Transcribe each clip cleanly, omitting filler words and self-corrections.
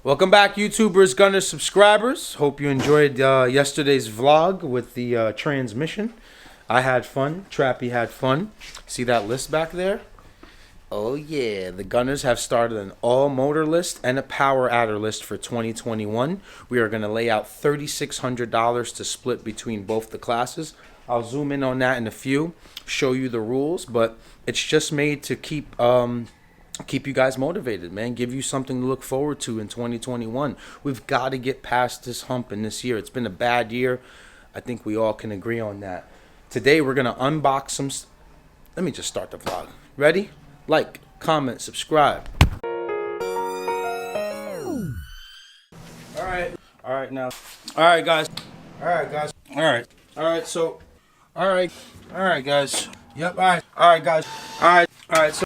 Welcome back, YouTubers, Gunners, subscribers. Hope you enjoyed yesterday's vlog with the transmission. I had fun. Trappy had fun. See that list back there? Oh yeah, the Gunners have started an all-motor list and a power adder list for 2021. We are going to lay out $3,600 to split between both the classes. I'll zoom in on that in a few, show you the rules, but it's just made to keep you guys motivated, man. Give you something to look forward to in 2021. We've got to get past this hump in this year. It's been a bad year. I think we all can agree on that. Today we're going to unbox some... Let me just start the vlog. Ready? Like, comment, subscribe. Alright now. Alright guys. Alright guys. Yep, alright guys. Alright, so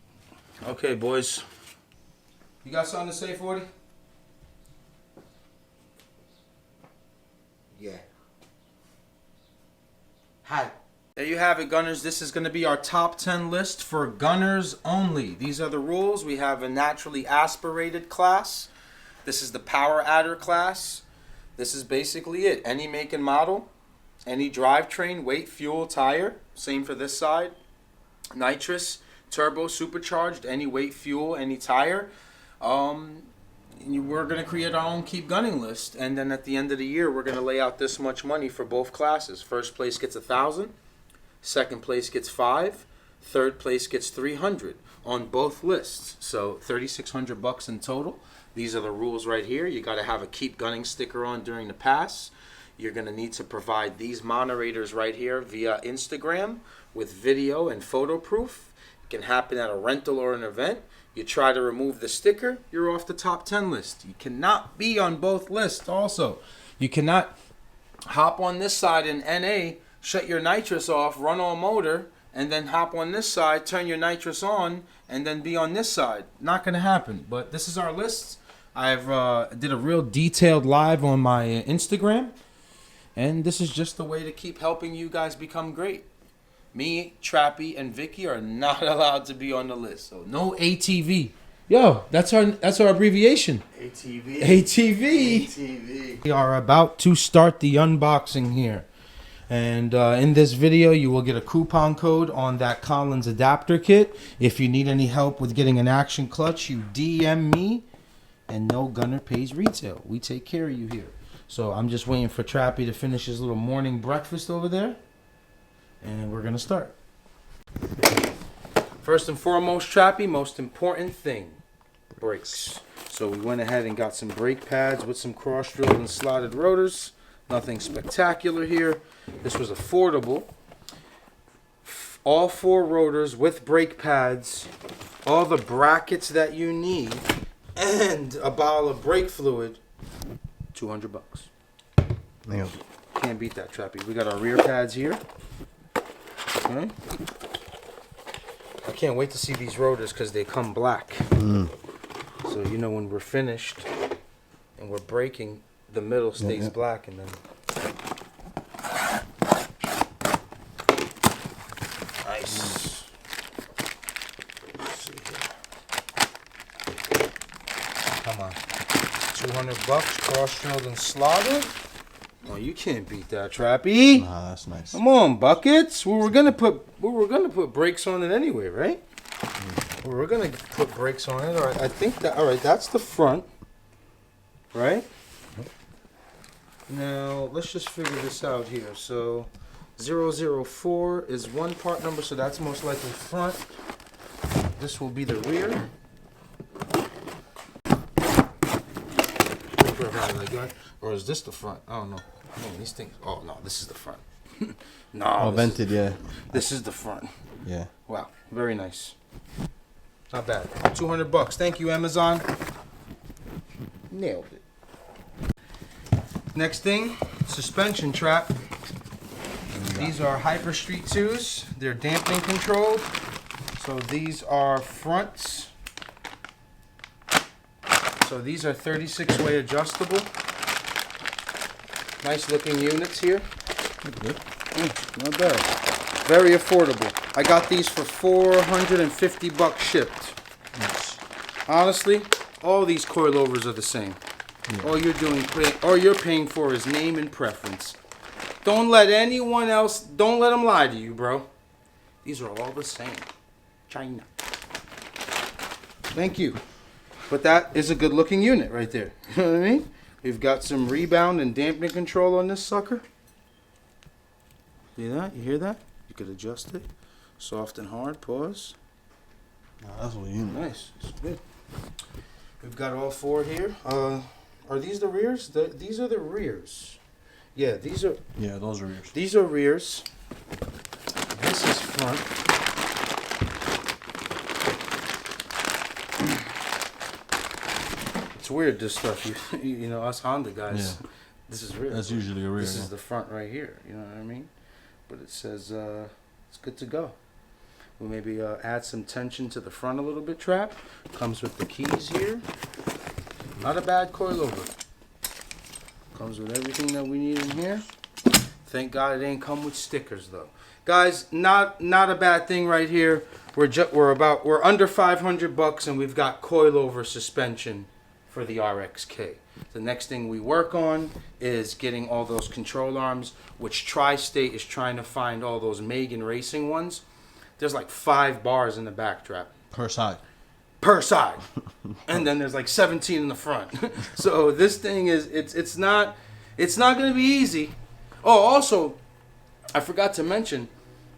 okay, boys. You got something to say, 40? Yeah. Hi. There you have it, Gunners. This is going to be our top 10 list for Gunners only. These are the rules. We have a naturally aspirated class. This is the power adder class. This is basically it. Any make and model, any drivetrain, weight, fuel, tire. Same for this side. Nitrous, turbo, supercharged, any weight, fuel, any tire. We're going to create our own keep gunning list, and then at the end of the year we're going to lay out this much money for both classes. First place gets $1,000, second place gets $500, third place gets $300 on both lists. So $3,600 in total. These are the rules right here. You got to have a keep gunning sticker on during the pass. You're going to need to provide these moderators right here via Instagram with video and photo proof. It can happen at a rental or an event. You try to remove the sticker, you're off the top 10 list. You cannot be on both lists also. You cannot hop on this side in NA, shut your nitrous off, run all motor, and then hop on this side, turn your nitrous on, and then be on this side. Not going to happen. But this is our list. I've did a real detailed live on my Instagram. And this is just the way to keep helping you guys become great. Me, Trappy, and Vicky are not allowed to be on the list. So no ATV. Yo, that's our abbreviation. ATV. We are about to start the unboxing here. And in this video, you will get a coupon code on that Collins adapter kit. If you need any help with getting an action clutch, you DM me. And no gunner pays retail. We take care of you here. So I'm just waiting for Trappy to finish his little morning breakfast over there. And we're going to start. First and foremost, Trappy, most important thing, brakes. So we went ahead and got some brake pads with some cross-drilled and slotted rotors. Nothing spectacular here. This was affordable. All 4 rotors with brake pads, all the brackets that you need, and a bottle of brake fluid. $200. Nailed. Can't beat that, Trappy. We got our rear pads here. Okay. I can't wait to see these rotors because they come black. So you know when we're finished and we're braking, the middle stays black, and then nice. Let's see here. Come on. $200, cross-drilled and slotted. Oh, you can't beat that, Trappy. Nah, that's nice. Come on, buckets. We were gonna put brakes on it anyway, right? We were gonna put brakes on it. All right, I think that. All right, that's the front, right? Now let's just figure this out here. So 004 is one part number, so that's most likely front. This will be the rear. Or is this the front? I don't know. These things. Oh no, this is the front. No. Oh, vented, yeah. This is the front. Yeah. Wow, very nice. Not bad. $200. Thank you, Amazon. Nailed it. Next thing, suspension trap. These are Hyper Street 2s. They're dampening controlled. So these are fronts. So these are 36-way adjustable. Nice looking units here. Good. Not bad. Very affordable. I got these for $450 shipped. Nice. Honestly, all these coilovers are the same. Yeah. All you're paying for is name and preference. Don't let them lie to you, bro. These are all the same. China. Thank you. But that is a good looking unit right there. You know what I mean? We've got some rebound and dampening control on this sucker. See that? You hear that? You could adjust it. Soft and hard. Pause. That's what you know. Nice. It's good. We've got all four here. Are these the rears? These are the rears. Yeah, these are. Yeah, those are rears. These are rears. This is front. It's weird, this stuff. You know, us Honda guys. Yeah. This is rear. That's usually a rear. This is the front right here. You know what I mean? But it says it's good to go. We'll maybe add some tension to the front a little bit, Trap. Comes with the keys here. Not a bad coilover. Comes with everything that we need in here. Thank God it ain't come with stickers though. Guys, not a bad thing right here. We're under $500 and we've got coilover suspension for the RXK. The next thing we work on is getting all those control arms, which Tri-State is trying to find all those Megan Racing ones. There's like 5 bars in the back, Trap. Per side. Per side. And then there's like 17 in the front. So this thing is, it's not going to be easy. Oh, also, I forgot to mention,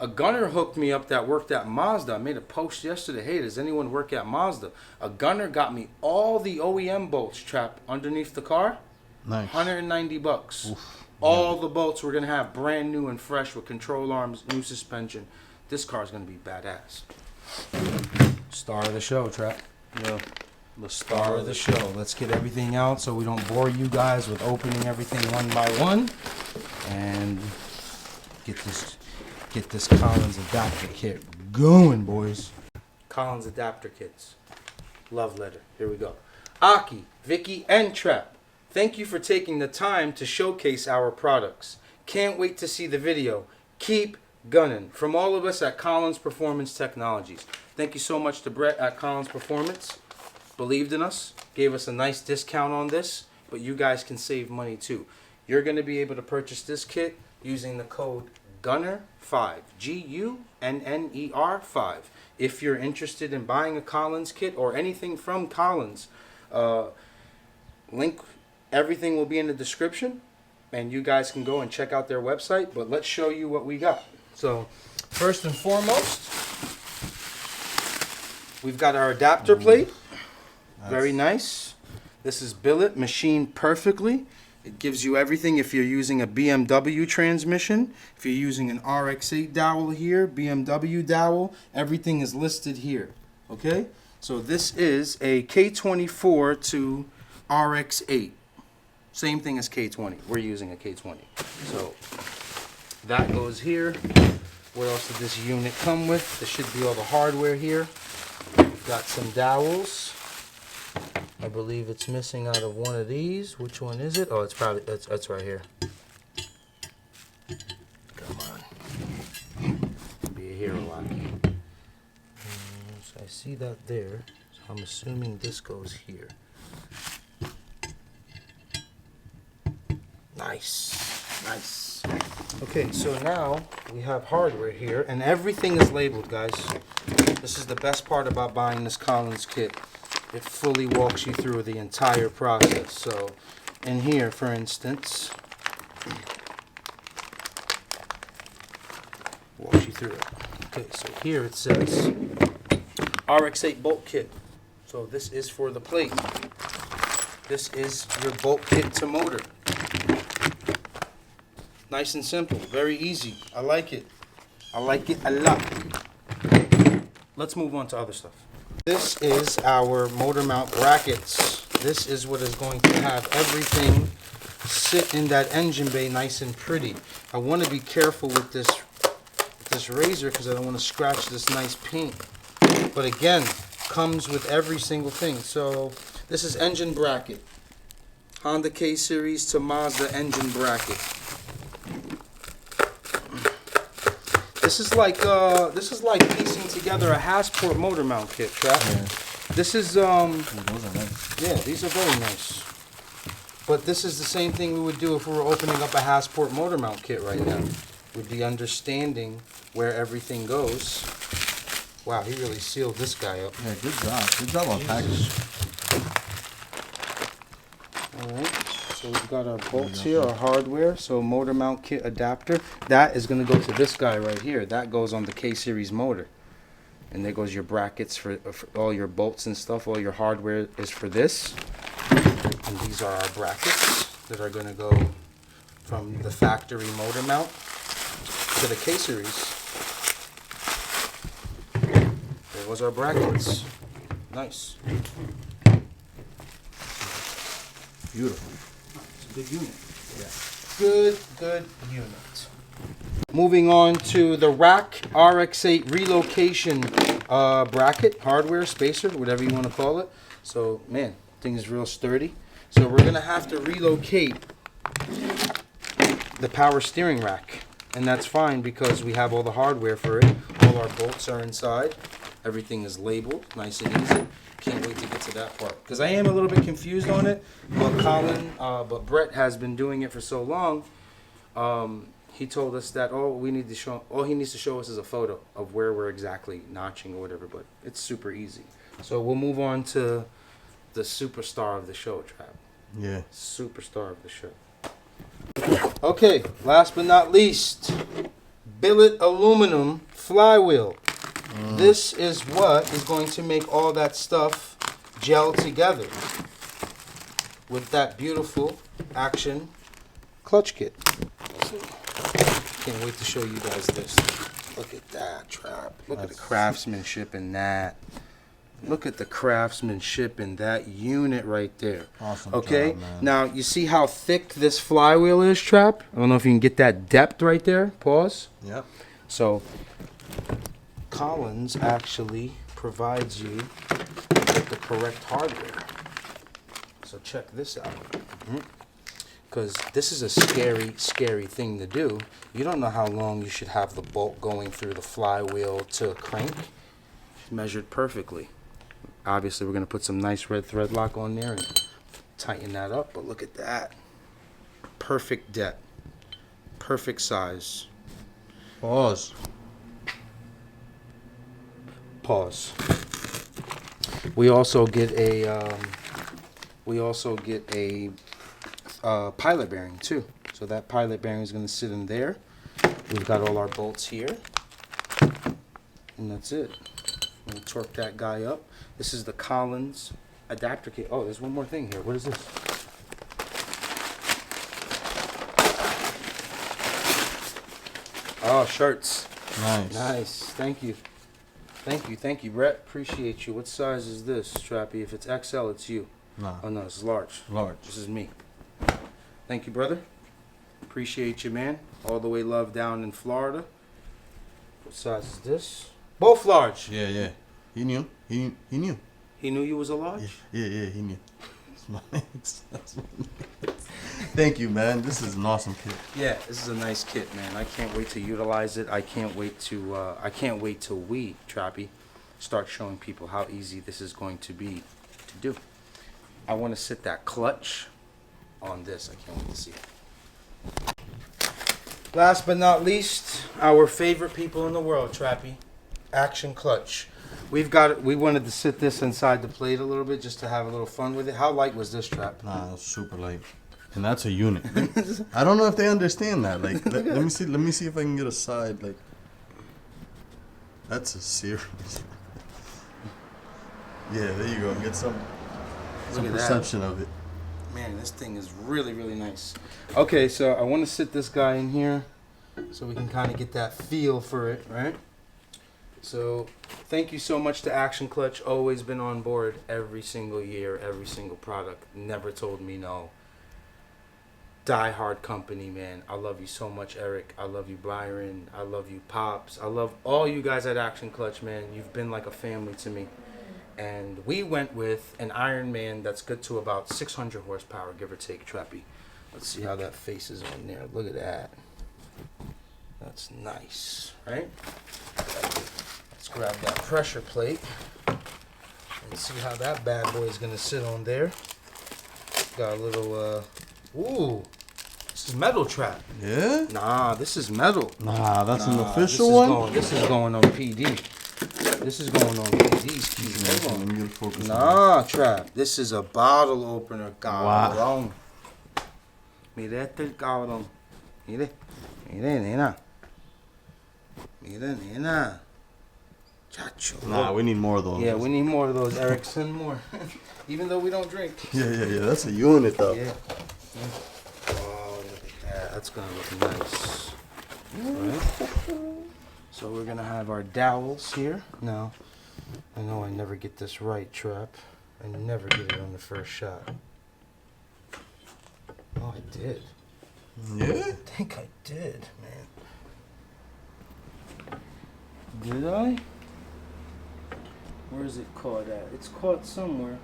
a gunner hooked me up that worked at Mazda. I made a post yesterday. Hey, does anyone work at Mazda? A gunner got me all the OEM bolts, Trap, underneath the car. Nice. $190. Oof. All the bolts we're going to have brand new and fresh with control arms, new suspension. This car is going to be badass. Star of the show, Trap. Yeah. The star of the show. Let's get everything out so we don't bore you guys with opening everything one by one. And get this Collins adapter kit going, boys. Collins adapter kits. Love letter. Here we go. Aki, Vicky, and Trap, thank you for taking the time to showcase our products. Can't wait to see the video. Keep gunning. From all of us at Collins Performance Technologies. Thank you so much to Brett at Collins Performance. Believed in us. Gave us a nice discount on this. But you guys can save money too. You're going to be able to purchase this kit using the code GUNNER5. GUNNER 5. If you're interested in buying a Collins kit or anything from Collins, everything will be in the description. And you guys can go and check out their website. But let's show you what we got. So, first and foremost, we've got our adapter plate. Very nice. This is Billet, machined perfectly. It gives you everything if you're using a BMW transmission. If you're using an RX-8 dowel here, BMW dowel, everything is listed here. Okay? So this is a K24 to RX-8. Same thing as K20. We're using a K20. So that goes here. What else did this unit come with? There should be all the hardware here. We've got some dowels. I believe it's missing out of one of these. Which one is it? Oh, it's probably that's right here. Come on. Be a hero, Aki. So I see that there. So I'm assuming this goes here. Nice. Nice. Okay, so now we have hardware here, and everything is labeled, guys. This is the best part about buying this Collins kit. It fully walks you through the entire process. So, in here, for instance, walks you through it. Okay, so here it says RX-8 bolt kit. So this is for the plate. This is your bolt kit to motor. Nice and simple, very easy. I like it. I like it a lot. Let's move on to other stuff. This is our motor mount brackets. This is what is going to have everything sit in that engine bay nice and pretty. I want to be careful with this razor because I don't want to scratch this nice paint. But again, comes with every single thing. So this is engine bracket. Honda K series to Mazda engine bracket. This is like piecing together a Hassport motor mount kit, Trap. Yeah. This is Those are nice. yeah, these are very nice. But this is the same thing we would do if we were opening up a Hassport motor mount kit right now. We'd be understanding where everything goes. Wow, he really sealed this guy up. Yeah, good job. Good job on packaging. Alright, so we've got our bolts here, our hardware. So motor mount kit adapter. That is going to go to this guy right here. That goes on the K-Series motor. And there goes your brackets for all your bolts and stuff. All your hardware is for this. And these are our brackets that are going to go from the factory motor mount to the K-Series. There goes our brackets. Nice. Beautiful. It's a good unit. Yeah. Good unit. Moving on to the rack RX-8 relocation bracket, hardware, spacer, whatever you want to call it. So, man, thing is real sturdy. So we're going to have to relocate the power steering rack. And that's fine because we have all the hardware for it. All our bolts are inside. Everything is labeled, nice and easy. Can't wait to get to that part. Because I am a little bit confused on it. But Brett has been doing it for so long. He told us that all he needs to show us is a photo of where we're exactly notching or whatever, but it's super easy. So we'll move on to the superstar of the show, Trap. Yeah. Superstar of the show. Okay, last but not least, Billet aluminum flywheel. This is what is going to make all that stuff gel together with that beautiful action clutch kit. Can't wait to show you guys this. Look at that, Trap. Look at the craftsmanship in that. Look at the craftsmanship in that unit right there. Awesome. Okay, job, man. now you see how thick this flywheel is, Trap? I don't know if you can get that depth right there. Pause. Yep. So, Collins actually provides you with the correct hardware. So check this out. Because this is a scary, scary thing to do. You don't know how long you should have the bolt going through the flywheel to crank. Measured perfectly. Obviously, we're going to put some nice red thread lock on there and tighten that up. But look at that. Perfect depth. Perfect size. Pause. Pause. We also get a pilot bearing too. So that pilot bearing is going to sit in there. We've got all our bolts here, and that's it. I'm going to torque that guy up. This is the Collins adapter kit. Oh, there's one more thing here. What is this? Oh, shirts. Nice. Nice. Thank you. Thank you, Brett. Appreciate you. What size is this, Trappy? If it's XL, it's you. Nah. Oh, no, it's large. Large. This is me. Thank you, brother. Appreciate you, man. All the way love down in Florida. What size is this? Both large. Yeah, yeah. He knew. He knew. He knew you was a large? Yeah, he knew. Thank you, man. This is an awesome kit. Yeah, this is a nice kit, man. I can't wait to utilize it. I can't wait till we, Trappy, start showing people how easy this is going to be to do. I want to sit that clutch on this. I can't wait to see it. Last but not least, our favorite people in the world, Trappy, Action Clutch. We wanted to sit this inside the plate a little bit just to have a little fun with it. How light was this, Trap? Nah, it was super light. And that's a unit. I don't know if they understand that. Like, let me see if I can get a side. Like, that's a serious. Yeah, there you go. Get some perception of it. Man, this thing is really, really nice. Okay, so I want to sit this guy in here so we can kind of get that feel for it, right? So thank you so much to Action Clutch. Always been on board every single year, every single product. Never told me no. Die hard company, man. I love you so much, Eric. I love you, Byron. I love you, Pops. I love all you guys at Action Clutch, man. You've been like a family to me. And we went with an Iron Man that's good to about 600 horsepower, give or take, Trappy. Let's see how that faces on there. Look at that. That's nice, right? Let's grab that pressure plate and see how that bad boy is going to sit on there. Got a little, ooh. This is metal trap. Yeah? Nah, this is metal. Nah, that's an official one? This is going on PD. This is going on PD's keys. Hold on. Let me get focus on Nah, trap. This is a bottle opener, cabrón. Wow. Mira este el cabrón. Mire. Mire, nena. Mira, nena. Chacho. Nah, we need more of those. Yeah, we need more of those, Eric. Send more. Even though we don't drink. Yeah. That's a unit, though. Yeah. Oh, look at that. That's going to look nice. Right? So we're going to have our dowels here. Now, I know I never get this right, Trap. I never get it on the first shot. Oh, I did. Yeah? I think I did, man. Did I? Where is it caught at? It's caught somewhere.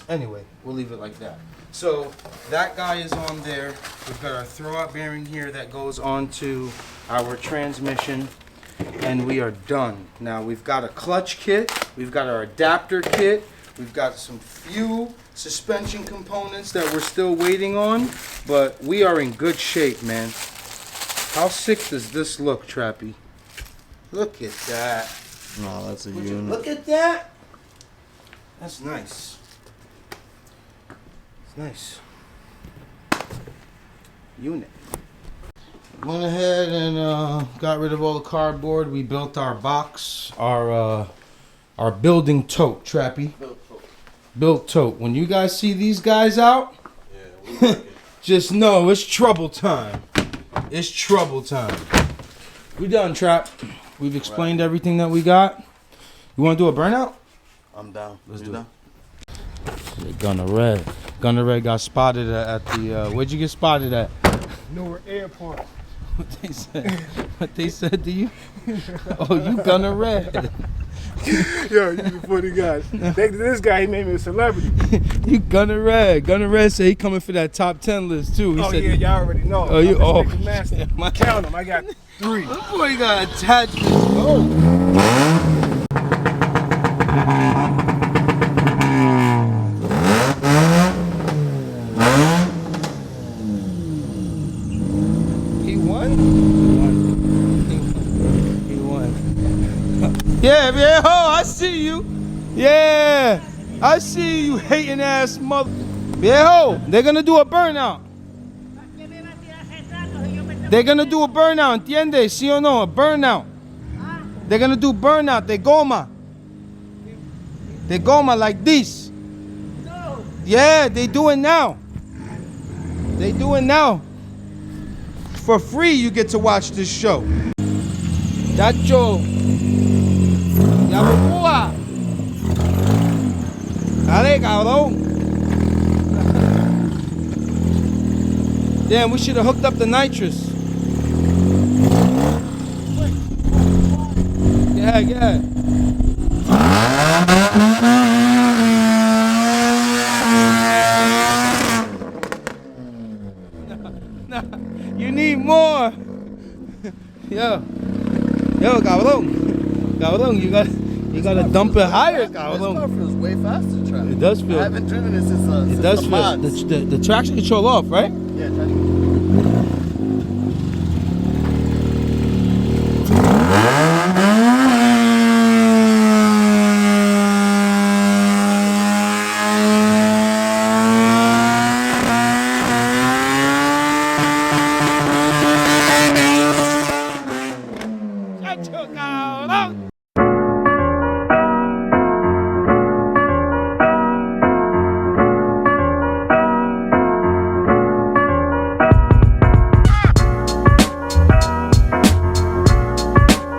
Anyway, we'll leave it like that. So that guy is on there. We've got our throwout bearing here that goes onto our transmission, and we are done. Now we've got a clutch kit, we've got our adapter kit, we've got some few suspension components that we're still waiting on, but we are in good shape, man. How sick does this look, Trappy? Look at that. No, that's a Would you unit. look at that? That's nice. It's nice. Unit. Went ahead and got rid of all the cardboard. We built our box, our building tote, Trappy. Built tote. When you guys see these guys out, just know it's trouble time. It's trouble time. We done, Trap. We've explained everything that we got. You want to do a burnout? I'm down. Let's do it. Gunner Red. Gunner Red got spotted at the, where'd you get spotted at? Newark Airport. What they said? What they said to you? Oh, you Gunner Red. Yo, you the funny guy. Thanks to this guy, he made me a celebrity. You Gunner Red. Gunner Red said he coming for that top 10 list too. He said, Yeah, y'all already know. Oh, you I'm oh. the master. My Count them. I got 3. That boy got attachments. Oh. He won? He won. Yeah, viejo, I see you. Yeah, I see you hating ass mother. Viejo, they're gonna do a burnout. They're gonna do a burnout, ¿entiendes? ¿Sí o no? A burnout. They're gonna do burnout. They goma. They goma like this. No. Yeah, they do it now. They do it now. For free, you get to watch this show. Chacho. Yabucoa. Dale, cabrón. Damn, we should have hooked up the nitrous. Yeah. Nah, you need more. Yo, cabrón, you gotta dump it higher, This cabrón. car feels way faster, Trap. It does feel. I haven't driven it since It does the feel. mods. The traction control off, right? Yeah, traction